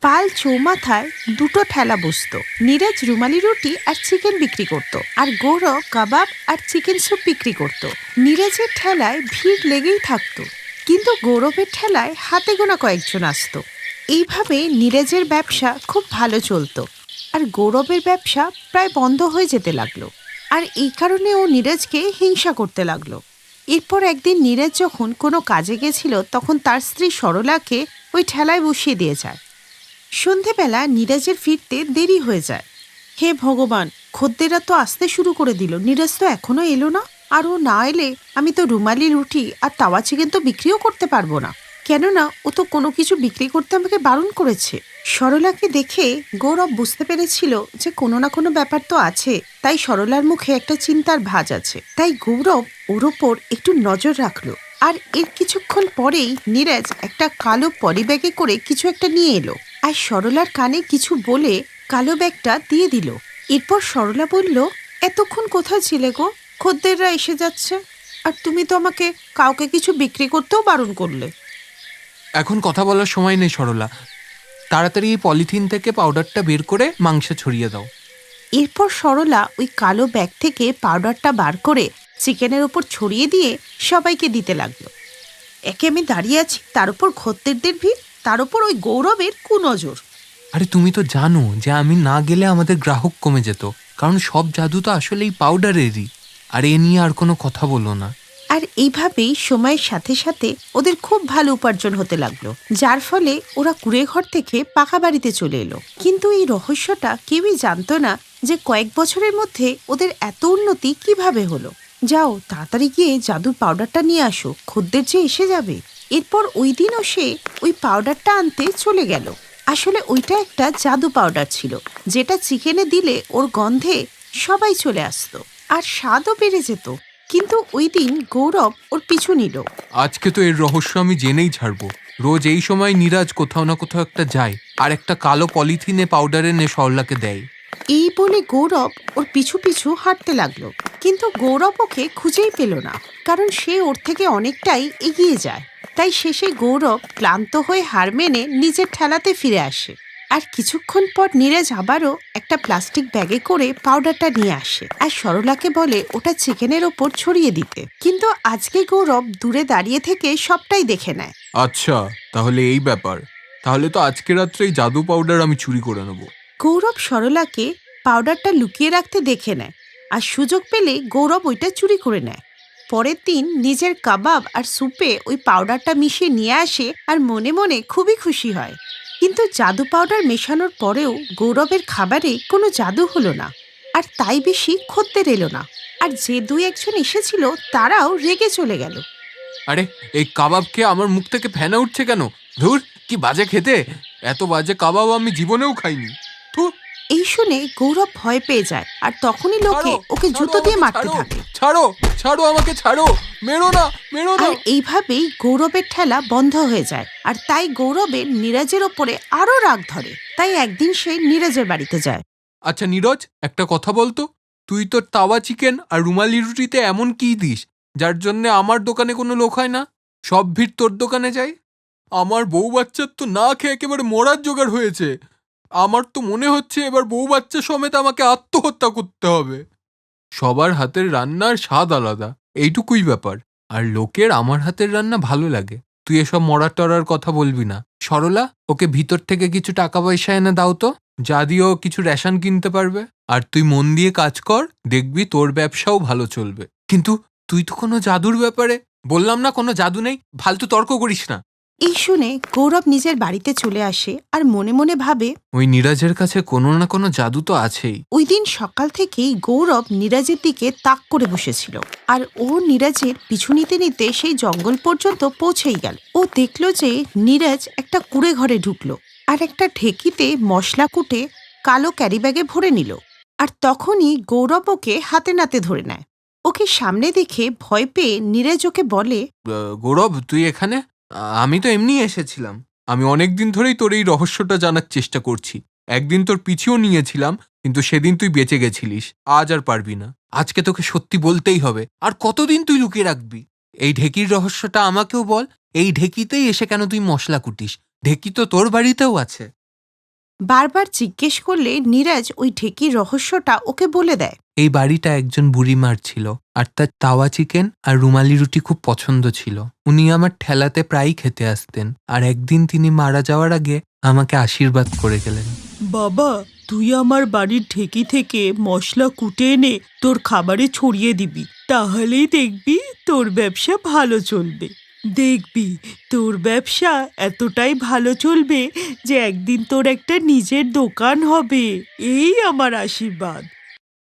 পাল চৌমাথায় দুটো ঠেলা বসতো। নীরজ রুমালি রুটি আর চিকেন বিক্রি করত, আর গৌরব কাবাব আর চিকেন স্যুপ বিক্রি করত। নীরজের ঠেলায় ভিড় লেগেই থাকতো, কিন্তু গৌরবের ঠেলায় হাতে গোনা কয়েকজন আসতো। এইভাবে নীরজের ব্যবসা খুব ভালো চলতো, আর গৌরবের ব্যবসা প্রায় বন্ধ হয়ে যেতে লাগলো। আর এই কারণে ও নীরজকে হিংসা করতে লাগলো। এরপর একদিন নীরজ যখন কোনো কাজে গেছিল, তখন তার স্ত্রী সরলাকে ওই ঠেলায় বসিয়ে দিয়ে যায়। সন্ধেবেলা নীরজের ফিরতে দেরি হয়ে যায়। হে ভগবান, খদ্দেররা তো আসতে শুরু করে দিল, নীরজ তো এখনো এলো না। আর ও না এলে আমি তো রুমালি রুটি আর তাওয়া চিকেন তো বিক্রিও করতে পারবো না, কেননা ও তো কোনো কিছু বিক্রি করতে আমাকে বারণ করেছে। সরলাকে দেখে গৌরব বুঝতে পেরেছিল যে কোনো না কোনো ব্যাপার তো আছে, তাই সরলার মুখে একটা চিন্তার ভাঁজ আছে। তাই গৌরব ওর ওপর একটু নজর রাখলো। আর এর কিছুক্ষণ পরেই নীরজ একটা কালো পলিব্যাগে করে কিছু একটা নিয়ে এলো, আর সরলার কানে কিছু বলে কালো ব্যাগটা দিয়ে দিল। এরপর সরলা বলল, এতক্ষণ কোথায় ছিলে গো? খদ্দেররা এসে যাচ্ছে, আর তুমি তো আমাকে কাউকে কিছু বিক্রি করতেও বারণ করলে। এখন কথা বলার সময় নেই সরলা, তাড়াতাড়ি এই পলিথিন থেকে পাউডারটা বের করে মাংসে ছড়িয়ে দাও। এরপর সরলা ওই কালো ব্যাগ থেকে পাউডারটা বার করে চিকেনের ওপর ছড়িয়ে দিয়ে সবাইকে দিতে লাগলো। একে আমি দাঁড়িয়ে আছি, তার উপর খদ্দেরদের ভিড়, তার উপর ওই গৌরবের কুনজর। আরে তুমি তো জানো যে আমি না গেলে আমাদের গ্রাহক কমে যেত, কারণ সব জাদু তো আসলে এই পাউডারেরই। আর এ নিয়ে আর কোনো কথা বলো না। আর এইভাবেই সময়ের সাথে সাথে ওদের খুব ভালো উপার্জন হতে লাগলো, যার ফলে ওরা কুঁড়ে ঘর থেকে পাকা বাড়িতে চলে এলো। কিন্তু এই রহস্যটা কেউই জানতো না যে কয়েক বছরের মধ্যে ওদের এত উন্নতি কিভাবে হলো। যাও তাড়াতাড়ি গিয়ে জাদুর পাউডারটা নিয়ে আসো, খদ্দের যে এসে যাবে। এরপর ওই দিনও সে ওই পাউডারটা আনতে চলে গেল। আসলে ওইটা একটা জাদু পাউডার ছিল, যেটা চিকেনে দিলে ওর গন্ধে সবাই চলে আসতো আর স্বাদও বেড়ে যেত। কিন্তু ওই দিন গৌরব ওর পিছু নিল। আজকে তো এর রহস্য আমি জেনেই ছাড়বো। রোজ এই সময় নীরাজ কোথাও না কোথাও একটা যায় আর একটা কালো পলিথিনে পাউডার এনে সরলাকে দেয়। এই বলে গৌরব ওর পিছু পিছু হাঁটতে লাগলো, কিন্তু গৌরব ওকে খুঁজেই পেল না, কারণ সে ওর থেকে অনেকটাই এগিয়ে যায়। তাই শেষে গৌরব ক্লান্ত হয়ে হার মেনে নিজের ঠেলাতে ফিরে আসে। আর কিছুক্ষণ পর নীরজ আবারও একটা প্লাস্টিক ব্যাগে করে পাউডারটা নিয়ে আসে, আর সরলাকে বলে ওটা চিকেনের ওপর ছড়িয়ে দিতে। কিন্তু আজকে গৌরব দূরে দাঁড়িয়ে থেকে সবটাই দেখে নেয়। আচ্ছা, তাহলে এই ব্যাপার। তাহলে তো আজকে রাত্রে এই জাদু পাউডার আমি চুরি করে নেব। গৌরব সরলাকে পাউডারটা লুকিয়ে রাখতে দেখে নেয়, আর সুযোগ পেলে গৌরব ওইটা চুরি করে নেয়। পরের দিন নিজের কাবাব আর স্যুপে ওই পাউডারটা মিশিয়ে নিয়ে আসে, আর মনে মনে খুবই খুশি হয়। কিন্তু জাদু পাউডার মেশানোর পরেও গৌরবের খাবারে কোনো জাদু হলো না, আর তাই বেশি খদ্দের এলো না। আর যে দুই একজন এসেছিল তারাও রেগে চলে গেল। আরে, এই কাবাব খেয়ে আমার মুখ থেকে ফেনা উঠছে কেন? ধুর, কি বাজে খেতে! এত বাজে কাবাব আমি জীবনেও খাইনি। ধুর। এই শুনে গৌরব ভয় পেয়ে যায়, আর তখনই লোকে ওকে জুতো দিয়ে মারতে থাকে। ছাড়ো, ছাড়ো আমাকে, ছাড়ো! মেরো না, মেরো না! আর এইভাবেই গৌরবের ঠেলা বন্ধ হয়ে যায়, আর তাই গৌরবের নীরজের ওপরে আরো রাগ ধরে। তাই একদিন সে নীরজের বাড়িতে যায়। আচ্ছা নীরজ, একটা কথা বলতো, তুই তোর তাওয়া চিকেন আর রুমালি রুটিতে এমন কি দিস যার জন্য আমার দোকানে কোনো লোক হয় না? সব ভিড় তোর দোকানে যায়। আমার বউ বাচ্চার তো না খেয়ে একেবারে মরার জোগাড় হয়েছে। আমার তো মনে হচ্ছে এবার বউ বাচ্চা সমেত আমাকে আত্মহত্যা করতে হবে। সবার হাতের রান্নার স্বাদ আলাদা, এইটুকুই ব্যাপার। আর লোকের আমার হাতের রান্না ভালো লাগে। তুই এসব মরার টরার কথা বলবি না। সরলা, ওকে ভিতর থেকে কিছু টাকা পয়সা এনে দাও তো, যা দিয়েও কিছু রেশন কিনতে পারবে। আর তুই মন দিয়ে কাজ কর, দেখবি তোর ব্যবসাও ভালো চলবে। কিন্তু তুই তো কোনো জাদুর ব্যাপারে বললাম না, কোনো জাদু নেই, ফালতু তর্ক করিস না। এই শুনে গৌরব নিজের বাড়িতে চলে আসে, আর মনে মনে ভাবে ওই নীরাজের কাছে কোনো না কোনো জাদু তো আছেই। ওই দিন সকাল থেকেই গৌরব নীরজের দিকে তাক করে বসেছিল, আর ও নীরজের পিছু নিতে নিতে সেই জঙ্গল পর্যন্ত পৌঁছেই গেল। ও দেখলো যে নীরজ একটা কুঁড়ে ঘরে ঢুকলো, আর একটা ঢেকিতে মশলা কুটে কালো ক্যারিব্যাগে ভরে নিল। আর তখনই গৌরব ওকে হাতে নাতে ধরে নেয়। ওকে সামনে দেখে ভয় পেয়ে নীরজ ওকে বলে, গৌরব, তুই এখানে? আমি তো এমনি এসেছিলাম। আমি অনেকদিন ধরেই তোর এই রহস্যটা জানার চেষ্টা করছি। একদিন তোর পিছিয়েও নিয়েছিলাম, কিন্তু সেদিন তুই বেঁচে গেছিলিস। আজ আর পারবি না। আজকে তোকে সত্যি বলতেই হবে। আর কতদিন তুই লুকিয়ে রাখবি? এই ঢেকির রহস্যটা আমাকেও বল। এই ঢেকিতেই এসে কেন তুই মশলা কুটিস? ঢেকি তো তোর বাড়িতেও আছে। বারবার জিজ্ঞেস করলে নীরাজ ওই ঢেকির রহস্যটা ওকে বলে দেয়। এই বাড়িটা একজন বুড়িমার ছিল, আর তার তাওয়া চিকেন আর রুমালি রুটি খুব পছন্দ ছিল। উনি আমার ঠেলাতে প্রায়ই খেতে আসতেন, আর একদিন তিনি মারা যাওয়ার আগে আমাকে আশীর্বাদ করে গেলেন। বাবা, তুই আমার বাড়ির ঢেকি থেকে মশলা কুটে এনে তোর খাবারে ছড়িয়ে দিবি, তাহলেই দেখবি তোর ব্যবসা ভালো চলবে। দেখবি তোর ব্যবসা এতটাই ভালো চলবে যে একদিন তোর একটা নিজের দোকান হবে। এই আমার আশীর্বাদ।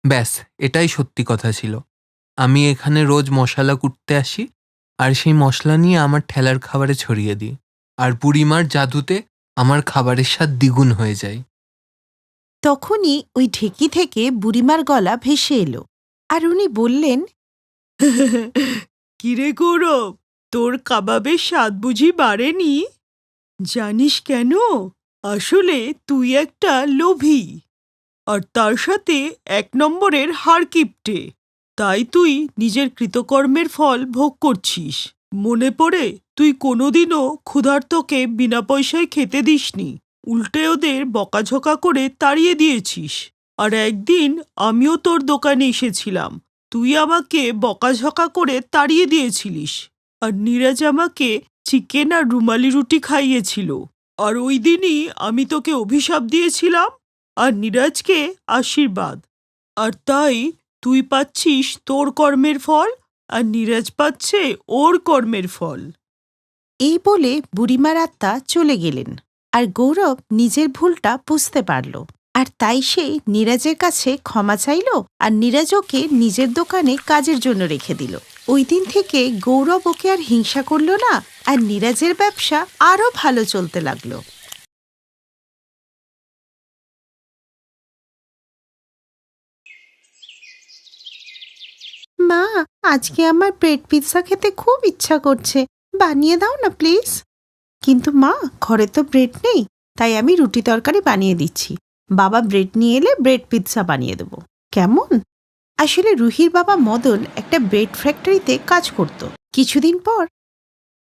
ব্যাস, এটাই সত্যি কথা ছিল। আমি এখানে রোজ মশলা কুটতে আসি, আর সেই মশলা নিয়ে আমার ঠেলার খাবারে ছড়িয়ে দিই, আর বুড়িমার জাদুতে আমার খাবারের স্বাদ দ্বিগুণ হয়ে যায়। তখনই ওই ঢেকি থেকে বুড়িমার গলা ভেসে এলো, আর উনি বললেন, কিরে গৌরব, তোর কাবাবের স্বাদ বুঝি বাড়েনি? জানিস কেন? আসলে তুই একটা লোভী, আর তার সাথে ১ নম্বরের হাড়কিপ্টে। তাই তুই নিজের কৃতকর্মের ফল ভোগ করছিস। মনে পড়ে তুই কোনোদিনও ক্ষুধার্তকে বিনা পয়সায় খেতে দিসনি, উল্টে ওদের বকাঝকা করে তাড়িয়ে দিয়েছিস। আর একদিন আমিও তোর দোকানে এসেছিলাম, তুই আমাকে বকাঝকা করে তাড়িয়ে দিয়েছিলিস, আর নীরাজ আমাকে চিকেন আর রুমালি রুটি খাইয়েছিল। আর ওই দিনই আমি তোকে অভিশাপ দিয়েছিলাম, আর নীরাজকে আশীর্বাদ। আর তাই তুই পাচ্ছিস তোর কর্মের ফল, আর নীরাজ পাচ্ছে ওর কর্মের ফল। এই বলে বুড়িমার আত্মা চলে গেলেন, আর গৌরব নিজের ভুলটা বুঝতে পারল। আর তাই সে নীরাজের কাছে ক্ষমা চাইল, আর নীরাজ ওকে নিজের দোকানে কাজের জন্য রেখে দিল। ওই দিন থেকে গৌরব ওকে আর হিংসা করল না, আর নীরাজের ব্যবসা আরও ভালো চলতে লাগলো। মা, আজকে আমার ব্রেড পিৎজা খেতে খুব ইচ্ছা করছে, বানিয়ে দাও না প্লিজ। কিন্তু মা, ঘরে তো ব্রেড নেই, তাই আমি রুটি তরকারি বানিয়ে দিচ্ছি। বাবা ব্রেড নিয়ে এলে ব্রেড পিৎজা বানিয়ে দেব, কেমন? আসলে রুহির বাবা মদন একটা ব্রেড ফ্যাক্টরিতে কাজ করত। কিছুদিন পর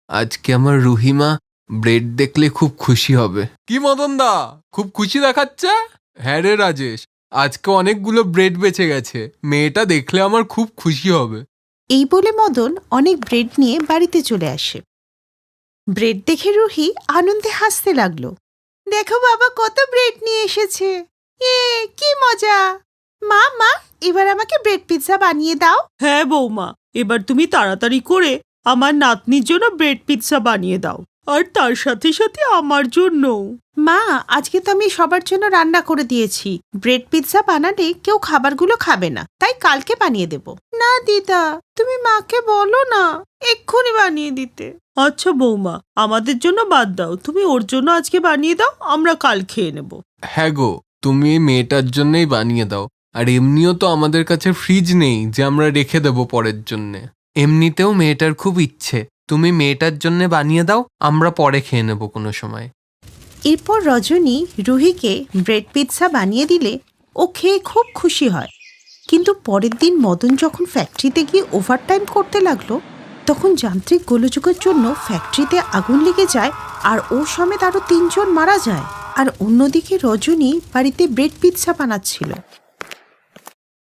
আজকে আমার রুহিমা ব্রেড দেখলে খুব খুশি হবে। কি মদন দা, খুব খুশি দেখাচ্ছে? হ্যাঁ রে রাজেশ, আজকে অনেকগুলো ব্রেড বেঁচে গেছে, মেয়েটা দেখলে আমার খুব খুশি হবে। এই বলে মদন অনেক ব্রেড নিয়ে বাড়িতে চলে আসে। ব্রেড দেখে রুহি আনন্দে হাসতে লাগলো। দেখো বাবা, কত ব্রেড নিয়ে এসেছে, কি মজা! মা মা, এবার আমাকে ব্রেড পিৎজা বানিয়ে দাও। হ্যাঁ বৌমা, এবার তুমি তাড়াতাড়ি করে আমার নাতনির জন্য ব্রেড পিৎজা বানিয়ে দাও, আর তার সাথে সাথে আমার জন্যও। মা, আজকে তো আমি সবার জন্য রান্না করে দিয়েছি। ব্রেড পিৎজা বানালে কেউ খাবারগুলো খাবে না, তাই কালকে বানিয়ে দেব। না দিদা, তুমি মাকে বলো না এক্ষুনি বানিয়ে দিতে। আচ্ছা বৌমা, আমাদের জন্য বাদ দাও, তুমি ওর জন্য আজকে বানিয়ে দাও, আমরা কাল খেয়ে নেব। হ্যাঁ গো, তুমি এই মেয়েটার জন্যই বানিয়ে দাও। আর এমনিও তো আমাদের কাছে ফ্রিজ নেই যে আমরা রেখে দেব পরের জন্যে। এমনিতেও মেয়েটার খুব ইচ্ছে, তুমি মেয়েটার জন্য বানিয়ে দাও, আমরা পরে খেয়ে নেব কোনো সময়। এরপর রজনী রুহিকে ব্রেড পিৎজা বানিয়ে দিলে ও খেয়ে খুব খুশি হয়। কিন্তু পরের দিন মদন যখন ফ্যাক্টরিতে গিয়ে ওভারটাইম করতে লাগলো, তখন যান্ত্রিক গোলযোগের জন্য ফ্যাক্টরিতে আগুন লেগে যায়, আর ও সমেত আরো ৩ জন মারা যায়। আর অন্যদিকে রজনী বাড়িতে ব্রেড পিৎজা বানাচ্ছিল।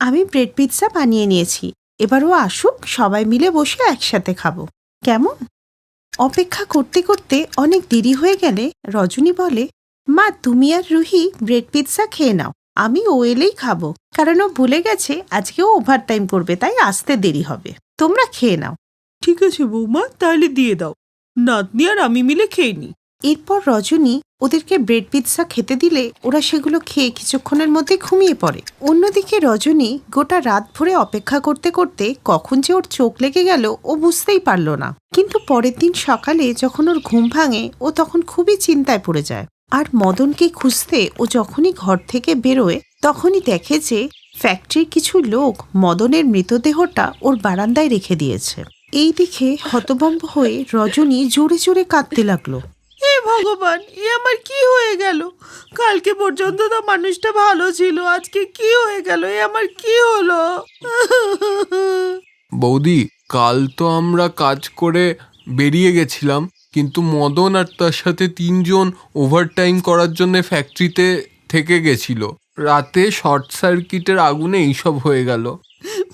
আমি ব্রেড পিৎজা বানিয়ে নিয়েছি, এবার ও আসুক, সবাই মিলে বসে একসাথে খাবো, কেমন? অপেক্ষা করতে করতে অনেক দেরি হয়ে গেলে রজনী বলে, মা তুমি আর রুহি ব্রেড পিৎজা খেয়ে নাও, আমি ও এলেই খাবো, কারণ ও ভুলে গেছে আজকে ও ওভারটাইম করবে, তাই আসতে দেরি হবে। তোমরা খেয়ে নাও। ঠিক আছে বৌমা, তাহলে দিয়ে দাও, নাতনি আর আমি মিলে খেয়ে নিই। এরপর রজনী ওদেরকে ব্রেড পিৎজা খেতে দিলে ওরা সেগুলো খেয়ে কিছুক্ষণের মধ্যে ঘুমিয়ে পড়ে। অন্যদিকে রজনী গোটা রাত ভরে অপেক্ষা করতে করতে কখন যে ওর চোখ লেগে গেল ও বুঝতেই পারল না। কিন্তু পরের দিন সকালে যখন ওর ঘুম ভাঙে, ও তখন খুবই চিন্তায় পড়ে যায়। আর মদনকে খুঁজতে ও যখনই ঘর থেকে বেরোয়, তখনই দেখে যে ফ্যাক্টরির কিছু লোক মদনের মৃতদেহটা ওর বারান্দায় রেখে দিয়েছে। এই দেখে হতভম্ব হয়ে রজনী জোরে জোরে কাঁদতে লাগলো। হে ভগবান, এ আমার কি হয়ে গেল? কালকে পর্যন্ত তো মানুষটা ভালো ছিল, আজকে কি হয়ে গেল? এ আমার কি হলো? বৌদি, কাল তো আমরা কাজ করে বেরিয়ে গেছিলাম, কিন্তু মদন আর তার সাথে 3 জন ওভারটাইম করার জন্য ফ্যাক্টরিতে থেকে গেছিল। রাতে শর্ট সার্কিটের আগুনে এইসব হয়ে গেল।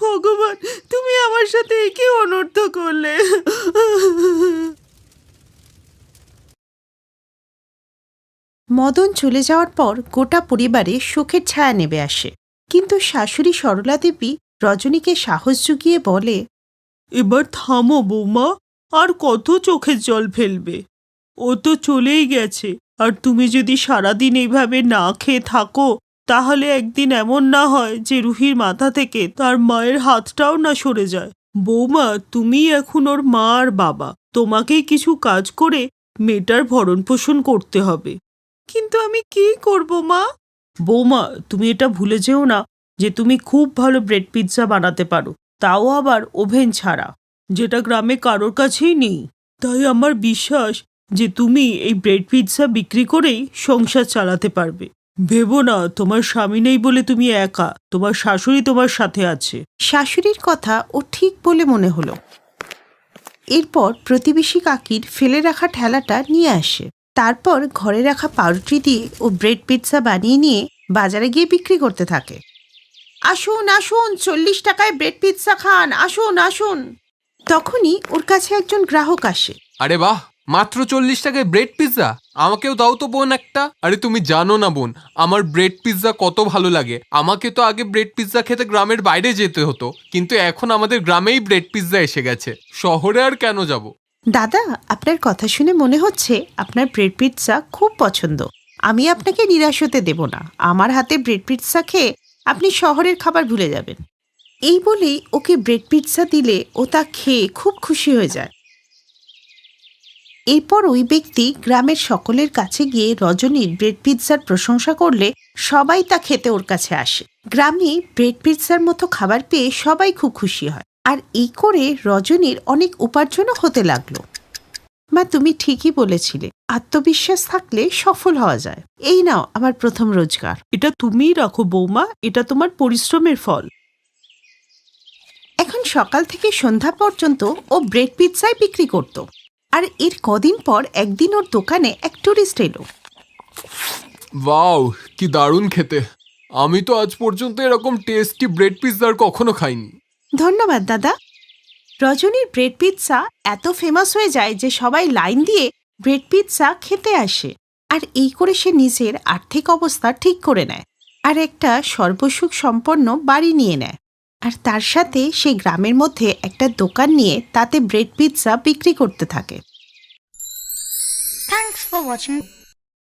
ভগবান, তুমি আমার সাথে কি অনর্থ করলে। মদন চলে যাওয়ার পর গোটা পরিবারে শোকের ছায়া নেমে আসে। কিন্তু শাশুড়ি সরলা দেবী রজনীকে সাহস জুগিয়ে বলে, এবার থামো বৌমা, আর কত চোখের জল ফেলবে? ও তো চলেই গেছে, আর তুমি যদি সারাদিন এইভাবে না খেয়ে থাকো তাহলে একদিন এমন না হয় যে রুহির মাথা থেকে তার মায়ের হাতটাও না সরে যায়। বৌমা, তুমি এখন ওর মা আর বাবা, তোমাকেই কিছু কাজ করে মেয়েটার ভরণ পোষণ করতে হবে। কিন্তু আমি কি করব মা? বৌমা, তুমি এটা ভুলে যেও না যে তুমি খুব ভালো ব্রেড পিৎজা বানাতে পারো, তাও আবার ওভেন ছাড়া, যেটা গ্রামে কারোর কাছেই নেই। তাই আমার বিশ্বাস যে তুমি এই ব্রেড পিৎজা বিক্রি করেই সংসার চালাতে পারবে। ভেবো না তোমার স্বামী নেই বলে তুমি একা, তোমার শাশুড়ি তোমার সাথে আছে। শাশুড়ির কথা ও ঠিক বলে মনে হলো। এরপর প্রতিবেশী কাকির ফেলে রাখা ঠেলাটা নিয়ে আসে। তারপর ঘরে রাখা পাউরুটি দিয়ে ও ব্রেড পিৎজা বানিয়ে নিয়ে বাজারে গিয়ে বিক্রি করতে থাকে। আসুন আসুন, 40 টাকায় ব্রেড পিৎজা খান, আসুন আসুন। তখনই ওর কাছে একজন গ্রাহক আসে। আরে বাহ, মাত্র 40 টাকায় ব্রেড পিৎজা! আমাকেও দাও তো বোন একটা। আরে তুমি জানো না বোন, আমার ব্রেড পিৎজা কত ভালো লাগে। আমাকে তো আগে ব্রেড পিৎজা খেতে গ্রামের বাইরে যেতে হতো, কিন্তু এখন আমাদের গ্রামেই ব্রেড পিৎজা এসে গেছে। শহরে আর কেন যাব? দাদা, আপনার কথা শুনে মনে হচ্ছে আপনার ব্রেড পিৎজা খুব পছন্দ। আমি আপনাকে নিরাশ হতে দেব না। আমার হাতে ব্রেড পিৎজা খেয়ে আপনি শহরের খাবার ভুলে যাবেন। এই বলেই ওকে ব্রেড পিৎজা দিলে ও তা খেয়ে খুব খুশি হয়ে যায়। এরপর ওই ব্যক্তি গ্রামের সকলের কাছে গিয়ে রজনীর ব্রেড পিৎজার প্রশংসা করলে সবাই তা খেতে ওর কাছে আসে। গ্রামে ব্রেড পিৎজার মতো খাবার পেয়ে সবাই খুব খুশি হয়। আর এই করে রজনীর অনেক উপার্জনও হতে লাগলো। মা, তুমি ঠিকই বলেছিলে, আত্মবিশ্বাস থাকলে সফল হওয়া যায়। এই নাও আমার প্রথম রোজগার। এটা তুমিই রাখো বৌমা, এটা তোমার পরিশ্রমের ফল। এখন সকাল থেকে সন্ধ্যা পর্যন্ত ও ব্রেড পিৎজাই বিক্রি করত। আর এর কদিন পর একদিন ওর দোকানে এক টুরিস্ট এলো। ওয়াও, কি দারুণ খেতে! আমি তো আজ পর্যন্ত এরকম টেস্টি ব্রেড পিৎজা কখনো খাইনি। ধন্যবাদ দাদা। রজনীর ব্রেড পিৎজা এত ফেমাস হয়ে যায় যে সবাই লাইন দিয়ে ব্রেড পিৎজা খেতে আসে। আর এই করে সে নিজের আর্থিক অবস্থা ঠিক করে নেয় আর একটা সর্বসুখ সম্পন্ন বাড়ি নিয়ে নেয়। আর তার সাথে সে গ্রামের মধ্যে একটা দোকান নিয়ে তাতে ব্রেড পিৎজা বিক্রি করতে থাকে। Thanks for watching.